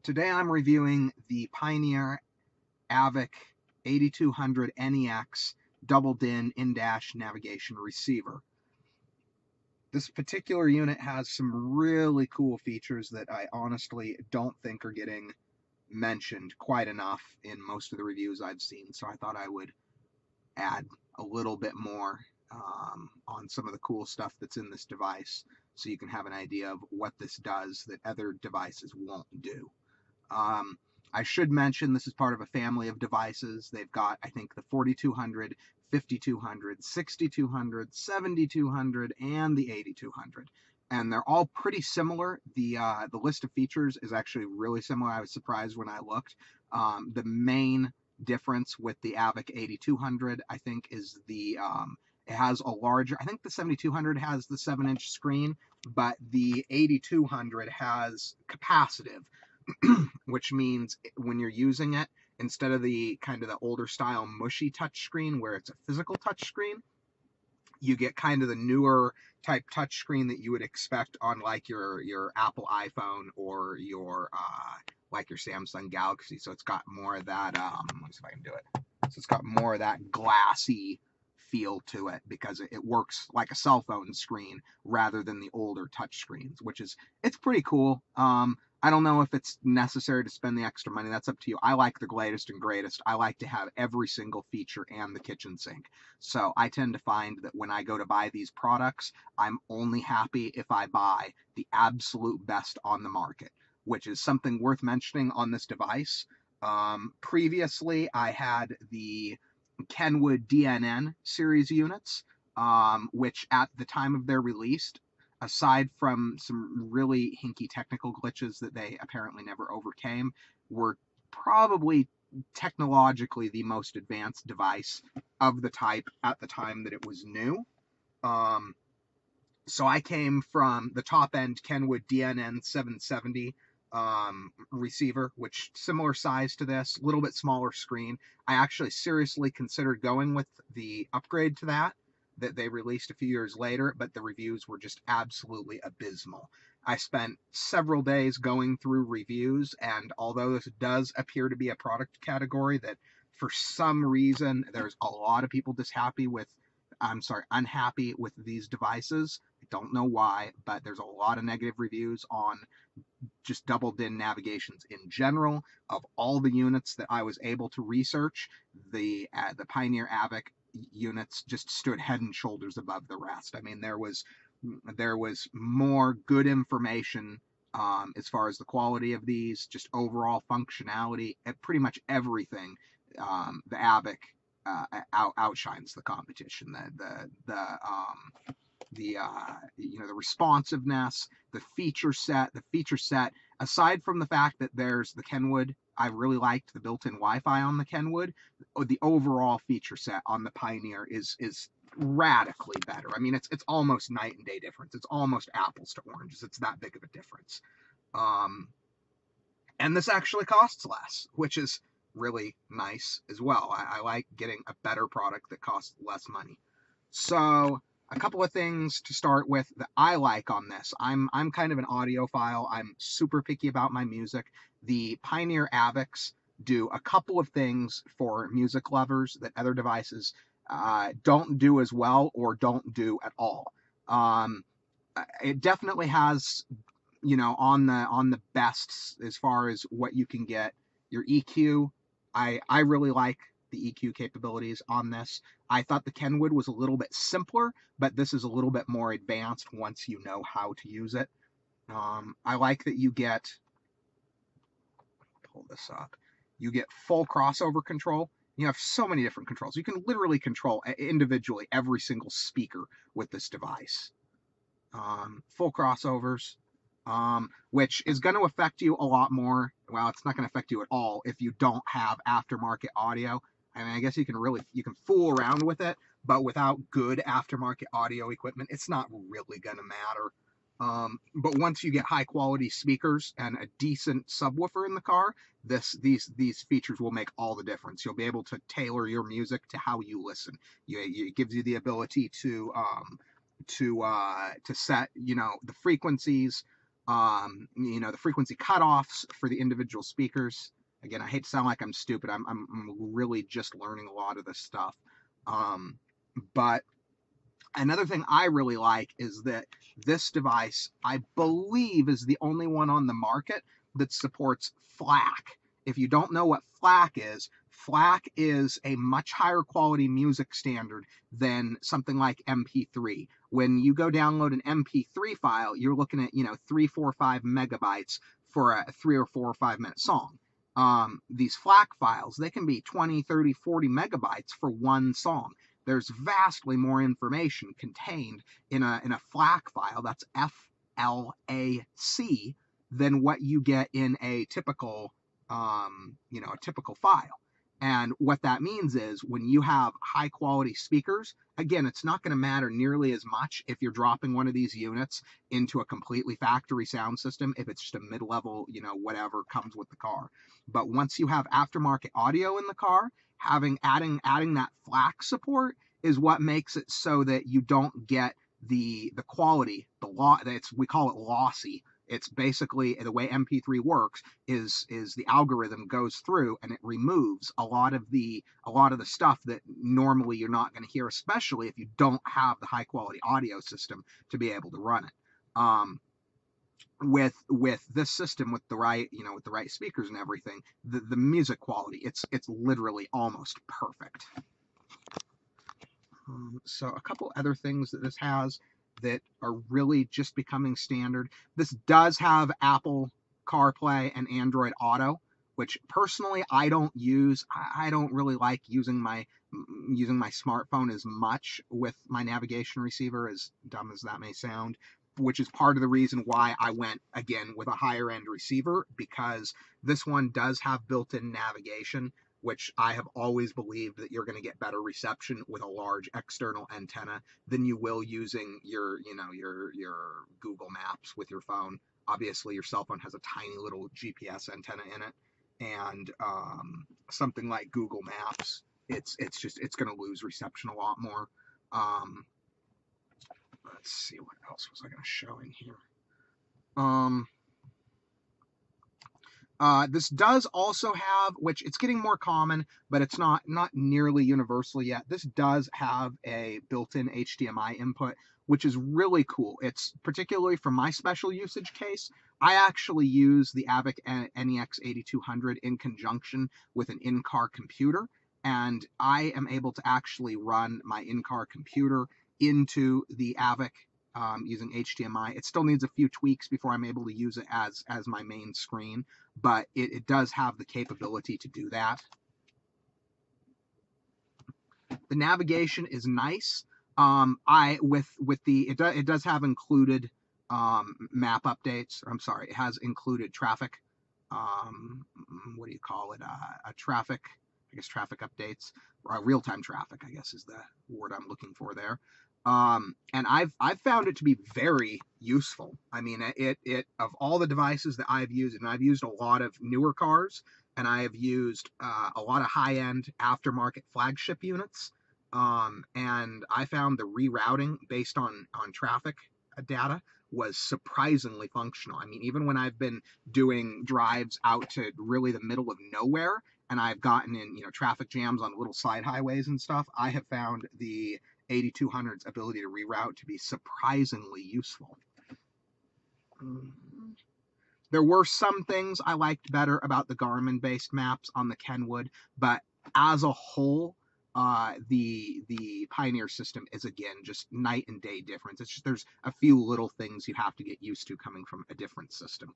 Today I'm reviewing the Pioneer AVIC-8200NEX double DIN in-dash navigation receiver. This particular unit has some really cool features that I honestly don't think are getting mentioned quite enough in most of the reviews I've seen, so I thought I would add a little bit more on some of the cool stuff that's in this device so you can have an idea of what this does that other devices won't do. I should mention this is part of a family of devices. They've got, I think, the 4200, 5200, 6200, 7200, and the 8200. And they're all pretty similar. The list of features is actually really similar. I was surprised when I looked. The main difference with the AVIC-8200, I think, is the it has a larger, I think the 7200 has the 7-inch screen, but the 8200 has capacitive, which means when you're using it, instead of the kind of the older style mushy touchscreen where it's a physical touchscreen, you get kind of the newer type touchscreen that you would expect on like your Apple iPhone or your like your Samsung Galaxy. So it's got more of that let me see if I can do it. So it's got more of that glassy feel to it because it works like a cell phone screen rather than the older touch screens, which is, it's pretty cool. I don't know if it's necessary to spend the extra money. That's up to you. I like the latest and greatest. I like to have every single feature and the kitchen sink. So I tend to find that when I go to buy these products, I'm only happy if I buy the absolute best on the market, which is something worth mentioning on this device. Previously, I had the Kenwood DNN series units, which at the time of their release, aside from some really hinky technical glitches that they apparently never overcame, were probably technologically the most advanced device of the type at the time that it was new. So I came from the top-end Kenwood DNN 770 receiver, which similar size to this, a little bit smaller screen. I actually seriously considered going with the upgrade to that they released a few years later, but the reviews were just absolutely abysmal. I spent several days going through reviews, and although this does appear to be a product category that for some reason there's a lot of people unhappy with these devices. I don't know why, but there's a lot of negative reviews on just double DIN navigations in general. Of all the units that I was able to research, the Pioneer AVIC units just stood head and shoulders above the rest. I mean, there was more good information as far as the quality of these, just overall functionality, pretty much everything. The AVIC outshines the competition. The responsiveness, the feature set. Aside from the fact that there's the Kenwood, I really liked the built-in Wi-Fi on the Kenwood. The overall feature set on the Pioneer is radically better. I mean, it's almost night and day difference. It's almost apples to oranges. It's that big of a difference. And this actually costs less, which is really nice as well. I like getting a better product that costs less money. So a couple of things to start with that I like on this. I'm kind of an audiophile. I'm super picky about my music. The Pioneer AVICs do a couple of things for music lovers that other devices don't do as well or don't do at all. It definitely has, on the best as far as what you can get. Your EQ, I really like the EQ capabilities on this. I thought the Kenwood was a little bit simpler, but this is a little bit more advanced once you know how to use it. I like that you get, pull this up, you get full crossover control. You have so many different controls. You can literally control individually every single speaker with this device. Full crossovers, which is going to affect you a lot more. Well, it's not going to affect you at all if you don't have aftermarket audio. I mean, I guess you can fool around with it, but without good aftermarket audio equipment, it's not really going to matter. But once you get high quality speakers and a decent subwoofer in the car, these features will make all the difference. You'll be able to tailor your music to how you listen. It gives you the ability to set, the frequencies, You know, the frequency cutoffs for the individual speakers. Again, I hate to sound like I'm stupid. I'm really just learning a lot of this stuff. But another thing I really like is that this device, I believe, is the only one on the market that supports FLAC. If you don't know what FLAC is a much higher quality music standard than something like MP3. When you go download an MP3 file, you're looking at, you know, 3, 4, 5 megabytes for a 3 or 4 or 5 minute song. These FLAC files, they can be 20, 30, 40 megabytes for one song. There's vastly more information contained in a FLAC file, that's FLAC, than what you get in a typical, you know, a typical file. And what that means is when you have high quality speakers, again, it's not going to matter nearly as much if you're dropping one of these units into a completely factory sound system, if it's just a mid-level, you know, whatever comes with the car. But once you have aftermarket audio in the car, adding that FLAC support is what makes it so that you don't get the quality, we call it lossy. It's basically the way MP3 works is the algorithm goes through and it removes a lot of the stuff that normally you're not going to hear, especially if you don't have the high quality audio system to be able to run it. With this system, with the right, you know, with the right speakers and everything, the music quality, it's literally almost perfect. So a couple other things that this has that are really just becoming standard. This does have Apple CarPlay and Android Auto, which personally I don't use. I don't really like using my smartphone as much with my navigation receiver, as dumb as that may sound, which is part of the reason why I went again with a higher end receiver, because this one does have built-in navigation, which I have always believed that you're going to get better reception with a large external antenna than you will using your Google Maps with your phone. Obviously, your cell phone has a tiny little GPS antenna in it, and something like Google Maps, it's going to lose reception a lot more. Let's see, what else was I going to show in here? This does also have, which it's getting more common, but it's not nearly universal yet. This does have a built-in HDMI input, which is really cool. It's particularly for my special usage case. I actually use the AVIC-8200 in conjunction with an in-car computer, and I am able to actually run my in-car computer into the AVIC using HDMI. It still needs a few tweaks before I'm able to use it as my main screen, but it does have the capability to do that. The navigation is nice. It does have included map updates. I'm sorry, it has included traffic. What do you call it? Traffic updates, real-time traffic, I guess is the word I'm looking for there. And I've found it to be very useful. I mean, it of all the devices that I've used, and I've used a lot of newer cars, and I have used a lot of high-end aftermarket flagship units, and I found the rerouting based on traffic data was surprisingly functional. I mean, even when I've been doing drives out to really the middle of nowhere, and I've gotten in, you know, traffic jams on little side highways and stuff, I have found the 8200's ability to reroute to be surprisingly useful. There were some things I liked better about the Garmin-based maps on the Kenwood, but as a whole, the Pioneer system is, again, just night and day difference. It's just there's a few little things you have to get used to coming from a different system.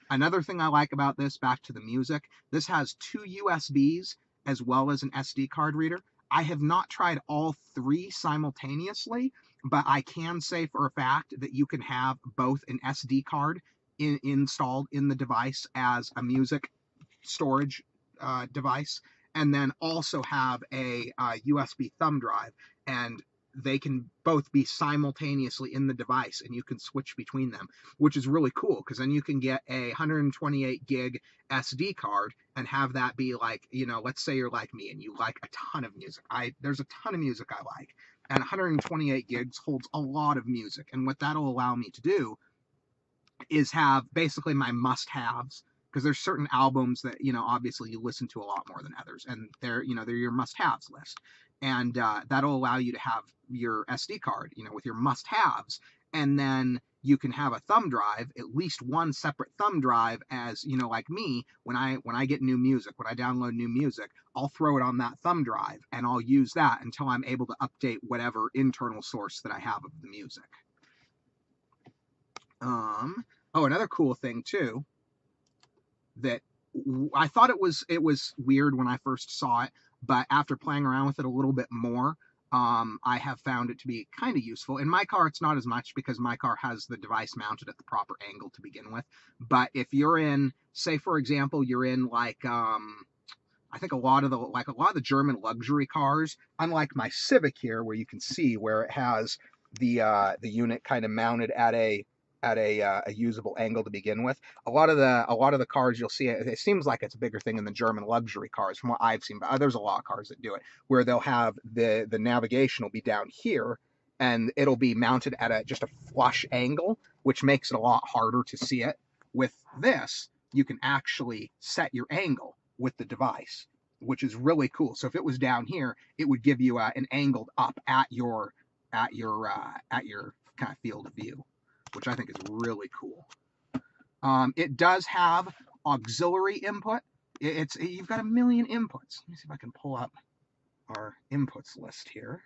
Another thing I like about this, back to the music, this has 2 USBs as well as an SD card reader. I have not tried all 3 simultaneously, but I can say for a fact that you can have both an SD card installed in the device as a music storage device, and then also have a USB thumb drive, and they can both be simultaneously in the device, and you can switch between them, which is really cool, because then you can get a 128 gig SD card and have that be like, you know, let's say you're like me and you like a ton of music. There's a ton of music I like, and 128 gigs holds a lot of music, and what that'll allow me to do is have basically my must-haves, because there's certain albums that, you know, obviously you listen to a lot more than others, and they're, you know, they're your must-haves list. And that'll allow you to have your SD card, you know, with your must-haves, and then you can have a thumb drive, at least one separate thumb drive, as, you know, like me, when I get new music, when I download new music, I'll throw it on that thumb drive, and I'll use that until I'm able to update whatever internal source that I have of the music. Oh, another cool thing too, that I thought it was weird when I first saw it, but after playing around with it a little bit more, I have found it to be kind of useful. In my car, it's not as much because my car has the device mounted at the proper angle to begin with. But if you're in, say for example, you're in like, I think a lot of the German luxury cars, unlike my Civic here, where you can see where it has the unit kind of mounted at a usable angle to begin with. A lot of the cars you'll see, it seems like it's a bigger thing in the German luxury cars from what I've seen, but there's a lot of cars that do it, where they'll have the navigation will be down here, and it'll be mounted at just a flush angle, which makes it a lot harder to see it. With this, you can actually set your angle with the device, which is really cool. So if it was down here, it would give you an angled up at your kind of field of view, which I think is really cool. It does have auxiliary input. You've got a million inputs. Let me see if I can pull up our inputs list here.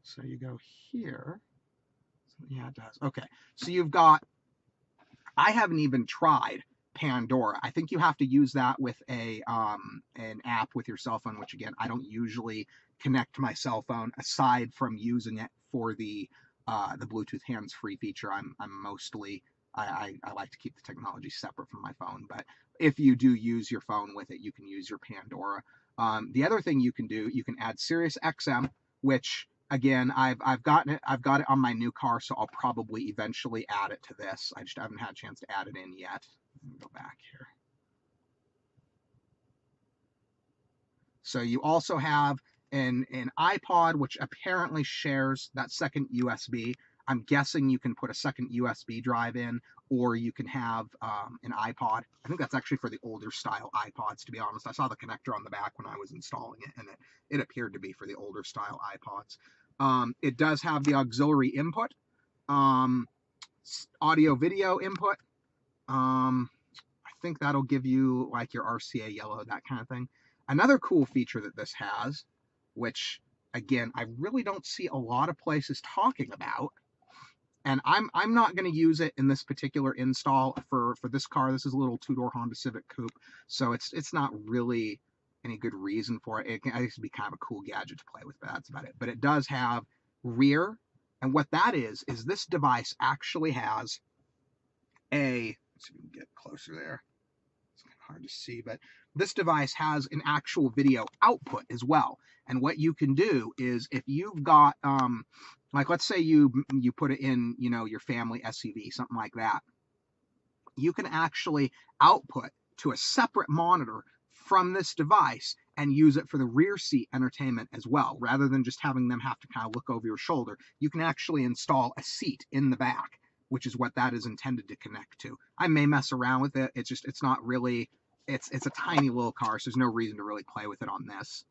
So you go here. Yeah, it does. Okay, so you've got, I haven't even tried Pandora. I think you have to use that with an app with your cell phone, which again, I don't usually connect to my cell phone aside from using it for the Bluetooth hands-free feature. I'm mostly, I like to keep the technology separate from my phone, but if you do use your phone with it, you can use your Pandora. The other thing you can do, you can add Sirius Xm, which again, I've got it on my new car, so I'll probably eventually add it to this. I just haven't had a chance to add it in yet. Let me go back here. So you also have an iPod, which apparently shares that second USB. I'm guessing you can put a second USB drive in, or you can have an iPod. I think that's actually for the older style iPods, to be honest. I saw the connector on the back when I was installing it, and it appeared to be for the older style iPods. It does have the auxiliary input, audio video input. I think that'll give you like your RCA yellow, that kind of thing. Another cool feature that this has, which again, I really don't see a lot of places talking about, and I'm not going to use it in this particular install for this car. This is a little two-door Honda Civic Coupe, so it's not really any good reason for it. I think it'd be kind of a cool gadget to play with, but that's about it. But it does have rear, and what that is this device actually has a, let's see if we can get closer there. It's kind of hard to see, but this device has an actual video output as well. And what you can do is, if you've got, like let's say you put it in, you know, your family SUV, something like that, you can actually output to a separate monitor from this device and use it for the rear seat entertainment as well. Rather than just having them have to kind of look over your shoulder, you can actually install a seat in the back, which is what that is intended to connect to. I may mess around with it. It's not really, it's a tiny little car, so there's no reason to really play with it on this.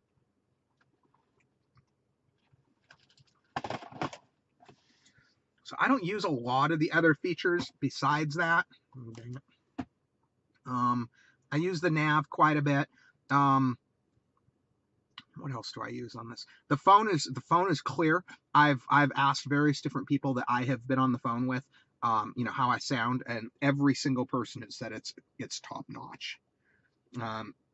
So I don't use a lot of the other features besides that. I use the nav quite a bit. What else do I use on this? The phone is clear. I've asked various different people that I have been on the phone with, you know, how I sound, and every single person has said it's top notch.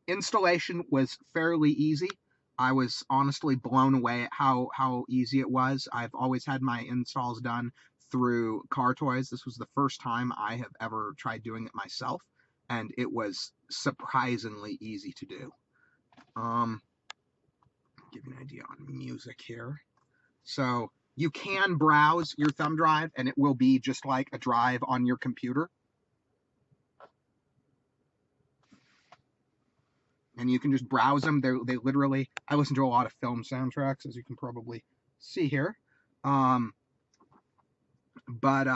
Installation was fairly easy. I was honestly blown away at how easy it was. I've always had my installs done through Car Toys. This was the first time I have ever tried doing it myself, and it was surprisingly easy to do. Give you an idea on music here. So you can browse your thumb drive, and it will be just like a drive on your computer. And you can just browse them. They literally, I listen to a lot of film soundtracks, as you can probably see here. but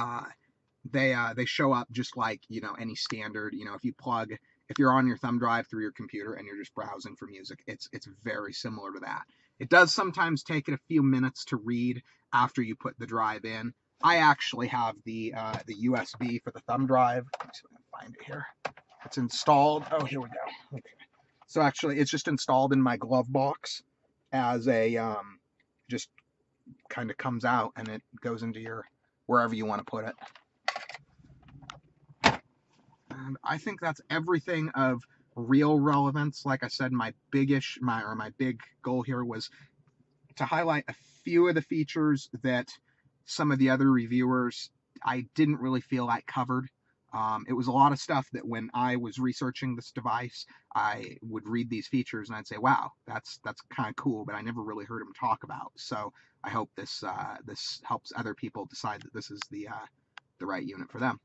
they show up just like, you know, any standard, you know, if you're on your thumb drive through your computer and you're just browsing for music, it's very similar to that. It does sometimes take it a few minutes to read after you put the drive in. I actually have the USB for the thumb drive. Let's see if I can find it here. It's installed. Oh, here we go. Okay. So actually, it's just installed in my glove box as a just kind of comes out and it goes into your wherever you want to put it. And I think that's everything of real relevance. Like I said, my big goal here was to highlight a few of the features that some of the other reviewers I didn't really feel like covered. It was a lot of stuff that when I was researching this device, I would read these features and I'd say, wow, that's kind of cool, but I never really heard them talk about. So I hope this helps other people decide that this is the right unit for them.